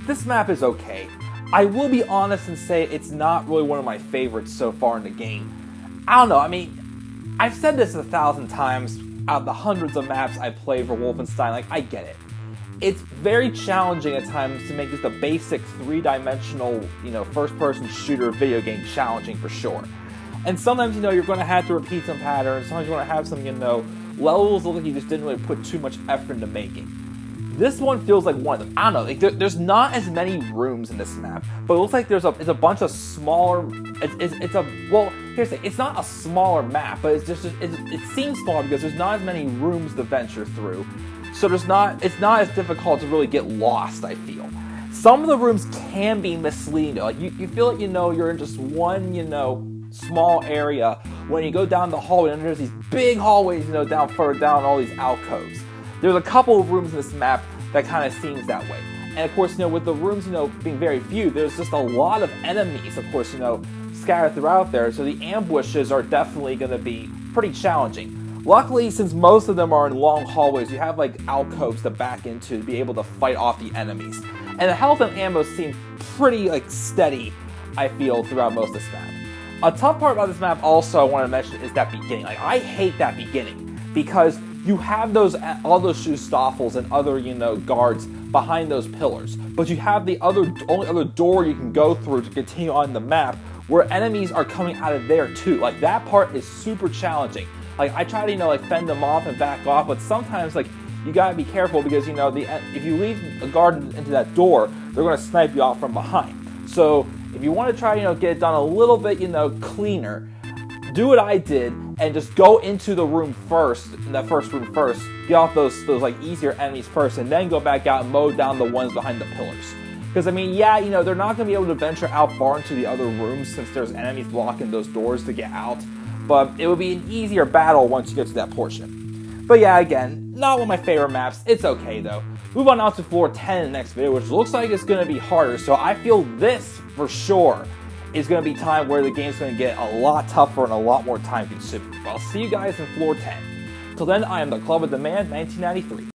This map is okay. I will be honest and say it's not really one of my favorites so far in the game. I don't know, I mean, I've said this 1,000 times out of the hundreds of maps I've played for Wolfenstein, like, I get it. It's very challenging at times to make just a basic three-dimensional, first-person shooter video game challenging for sure. And sometimes, you're going to have to repeat some patterns. Sometimes you're going to have some, levels look like you just didn't really put too much effort into making. This one feels like one of them. I don't know. Like there's not as many rooms in this map, but it looks like it's a bunch of smaller. Here's the thing. It's not a smaller map, but it seems smaller because there's not as many rooms to venture through. So it's not as difficult to really get lost, I feel. Some of the rooms can be misleading though. Like you feel like you're in just one small area when you go down the hallway, and there's these big hallways down further down, all these alcoves. There's a couple of rooms in this map that kind of seems that way. And of course, with the rooms, being very few, there's just a lot of enemies, of course, scattered throughout there. So the ambushes are definitely going to be pretty challenging. Luckily, since most of them are in long hallways, you have like alcoves to back into to be able to fight off the enemies. And the health and ammo seem pretty steady, I feel, throughout most of this map. A tough part about this map also I want to mention is that beginning. Like, I hate that beginning because you have all those Schustaffels and other, guards behind those pillars. But you have the only other door you can go through to continue on the map where enemies are coming out of there too. Like, that part is super challenging. Like, I try to, fend them off and back off, but sometimes, you gotta be careful because, if you leave a guard into that door, they're gonna snipe you off from behind. So, if you want to try, get it done a little bit, cleaner, do what I did and just go into the room first, in that first room first, get off those easier enemies first, and then go back out and mow down the ones behind the pillars. Because, they're not going to be able to venture out far into the other rooms since there's enemies blocking those doors to get out, but it will be an easier battle once you get to that portion. But yeah, again, not one of my favorite maps. It's okay, though. Move on now to floor 10 in the next video, which looks like it's going to be harder, so I feel this, for sure, is going to be time where the game's going to get a lot tougher and a lot more time consuming. I'll see you guys in floor 10. Till then, I am the Club of the Man, 1993.